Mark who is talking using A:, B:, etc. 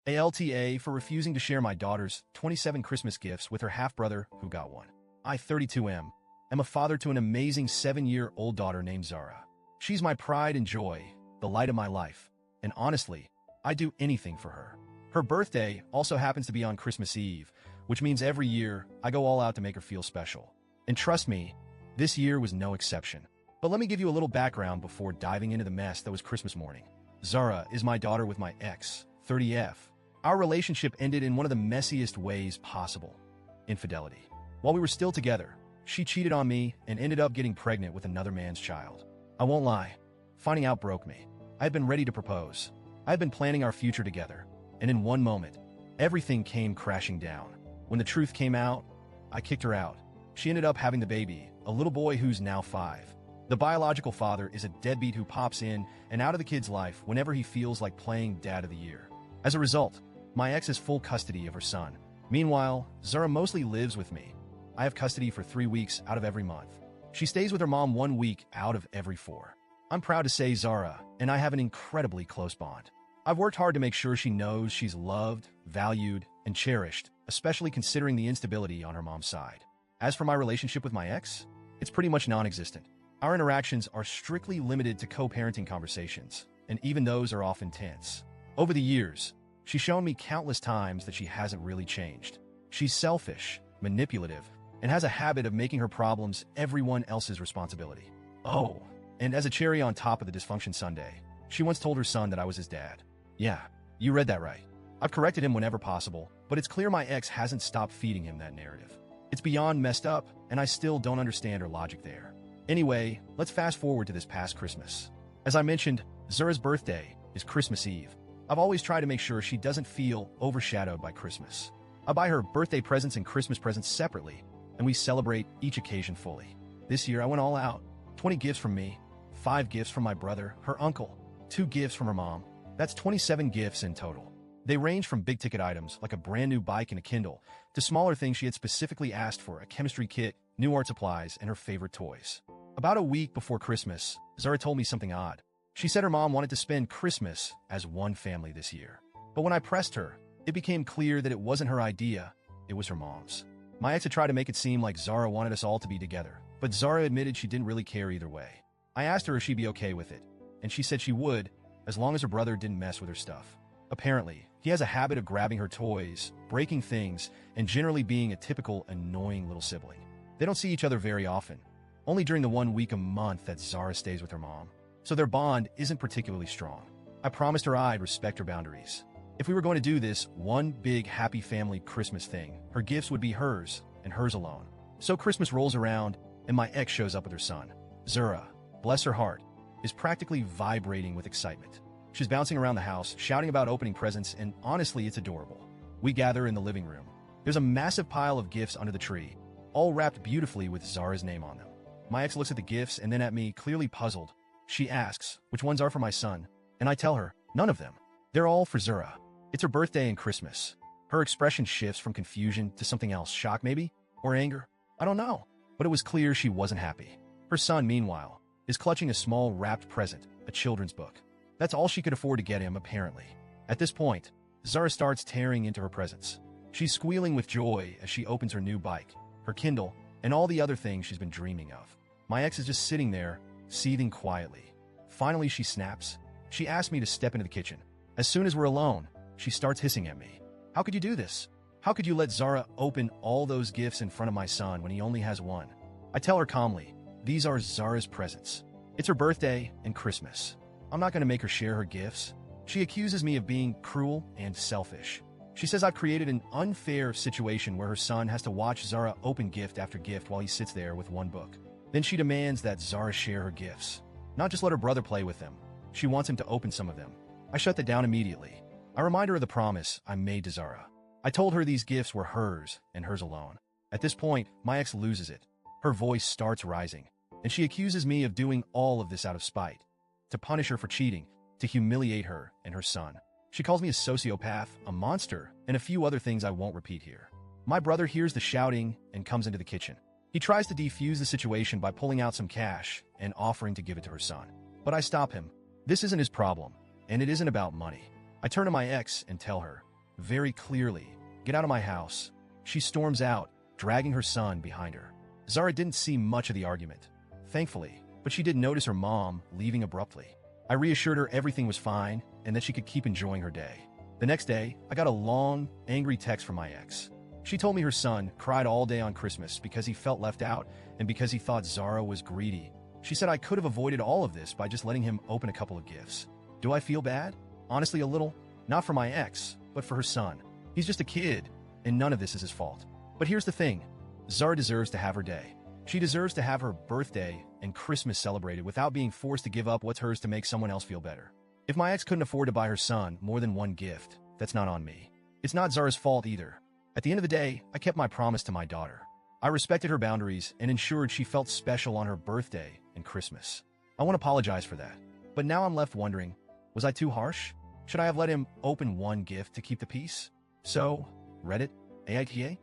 A: AlTA for refusing to share my daughter's 27 Christmas gifts with her half-brother who got one. I, 32M, am a father to an amazing 7-year-old daughter named Zara. She's my pride and joy, the light of my life, and honestly, I'd do anything for her. Her birthday also happens to be on Christmas Eve, which means every year I go all out to make her feel special. And trust me, this year was no exception. But let me give you a little background before diving into the mess that was Christmas morning. Zara is my daughter with my ex, 30F. Our relationship ended in one of the messiest ways possible: infidelity. While we were still together, she cheated on me and ended up getting pregnant with another man's child. I won't lie, finding out broke me. I had been ready to propose. I had been planning our future together, and in one moment, everything came crashing down. When the truth came out, I kicked her out. She ended up having the baby, a little boy who's now 5. The biological father is a deadbeat who pops in and out of the kid's life whenever he feels like playing Dad of the Year. As a result, my ex has full custody of her son. Meanwhile, Zara mostly lives with me. I have custody for 3 weeks out of every month. She stays with her mom 1 week out of every 4. I'm proud to say Zara and I have an incredibly close bond. I've worked hard to make sure she knows she's loved, valued, and cherished, especially considering the instability on her mom's side. As for my relationship with my ex, it's pretty much non-existent. Our interactions are strictly limited to co-parenting conversations, and even those are often tense. Over the years, she's shown me countless times that she hasn't really changed. She's selfish, manipulative, and has a habit of making her problems everyone else's responsibility. Oh, and as a cherry on top of the dysfunction sundae, she once told her son that I was his dad. Yeah, you read that right. I've corrected him whenever possible, but it's clear my ex hasn't stopped feeding him that narrative. It's beyond messed up, and I still don't understand her logic there. Anyway, let's fast forward to this past Christmas. As I mentioned, Zara's birthday is Christmas Eve. I've always tried to make sure she doesn't feel overshadowed by Christmas. I buy her birthday presents and Christmas presents separately, and we celebrate each occasion fully. This year I went all out. 20 gifts from me, 5 gifts from my brother, her uncle, 2 gifts from her mom. That's 27 gifts in total. They range from big-ticket items like a brand new bike and a Kindle to smaller things she had specifically asked for: a chemistry kit, new art supplies, and her favorite toys. About a week before Christmas, Zara told me something odd. She said her mom wanted to spend Christmas as one family this year. But when I pressed her, it became clear that it wasn't her idea, it was her mom's. My ex had tried to make it seem like Zara wanted us all to be together, but Zara admitted she didn't really care either way. I asked her if she'd be okay with it, and she said she would, as long as her brother didn't mess with her stuff. Apparently, he has a habit of grabbing her toys, breaking things, and generally being a typical annoying little sibling. They don't see each other very often, only during the 1 week a month that Zara stays with her mom, so their bond isn't particularly strong. I promised her I'd respect her boundaries. If we were going to do this one big happy family Christmas thing, her gifts would be hers and hers alone. So Christmas rolls around, and my ex shows up with her son. Zara, bless her heart, is practically vibrating with excitement. She's bouncing around the house, shouting about opening presents, and honestly, it's adorable. We gather in the living room. There's a massive pile of gifts under the tree, all wrapped beautifully with Zara's name on them. My ex looks at the gifts and then at me, clearly puzzled. She asks which ones are for my son, and I tell her, none of them. They're all for Zara. It's her birthday and Christmas. Her expression shifts from confusion to something else, shock maybe? Or anger? I don't know. But it was clear she wasn't happy. Her son, meanwhile, is clutching a small wrapped present, a children's book. That's all she could afford to get him, apparently. At this point, Zara starts tearing into her presents. She's squealing with joy as she opens her new bike, her Kindle, and all the other things she's been dreaming of. My ex is just sitting there, seething quietly. Finally, she snaps. She asks me to step into the kitchen. As soon as we're alone, she starts hissing at me. How could you do this? How could you let Zara open all those gifts in front of my son when he only has one? I tell her calmly, these are Zara's presents. It's her birthday and Christmas. I'm not going to make her share her gifts. She accuses me of being cruel and selfish. She says I've created an unfair situation where her son has to watch Zara open gift after gift while he sits there with one book. Then she demands that Zara share her gifts, not just let her brother play with them. She wants him to open some of them. I shut that down immediately. I remind her of the promise I made to Zara. I told her these gifts were hers and hers alone. At this point, my ex loses it. Her voice starts rising, and she accuses me of doing all of this out of spite, to punish her for cheating, to humiliate her and her son. She calls me a sociopath, a monster, and a few other things I won't repeat here. My brother hears the shouting and comes into the kitchen. He tries to defuse the situation by pulling out some cash and offering to give it to her son. But I stop him. This isn't his problem, and it isn't about money. I turn to my ex and tell her, very clearly, "Get out of my house." She storms out, dragging her son behind her. Zara didn't see much of the argument, thankfully, but she did notice her mom leaving abruptly. I reassured her everything was fine and that she could keep enjoying her day. The next day, I got a long, angry text from my ex. She told me her son cried all day on Christmas because he felt left out and because he thought Zara was greedy. She said I could have avoided all of this by just letting him open a couple of gifts. Do I feel bad? Honestly, a little. Not for my ex, but for her son. He's just a kid, and none of this is his fault. But here's the thing. Zara deserves to have her day. She deserves to have her birthday and Christmas celebrated without being forced to give up what's hers to make someone else feel better. If my ex couldn't afford to buy her son more than one gift, that's not on me. It's not Zara's fault either. At the end of the day, I kept my promise to my daughter. I respected her boundaries and ensured she felt special on her birthday and Christmas. I want to apologize for that. But now I'm left wondering, was I too harsh? Should I have let him open one gift to keep the peace? So, Reddit, AITA?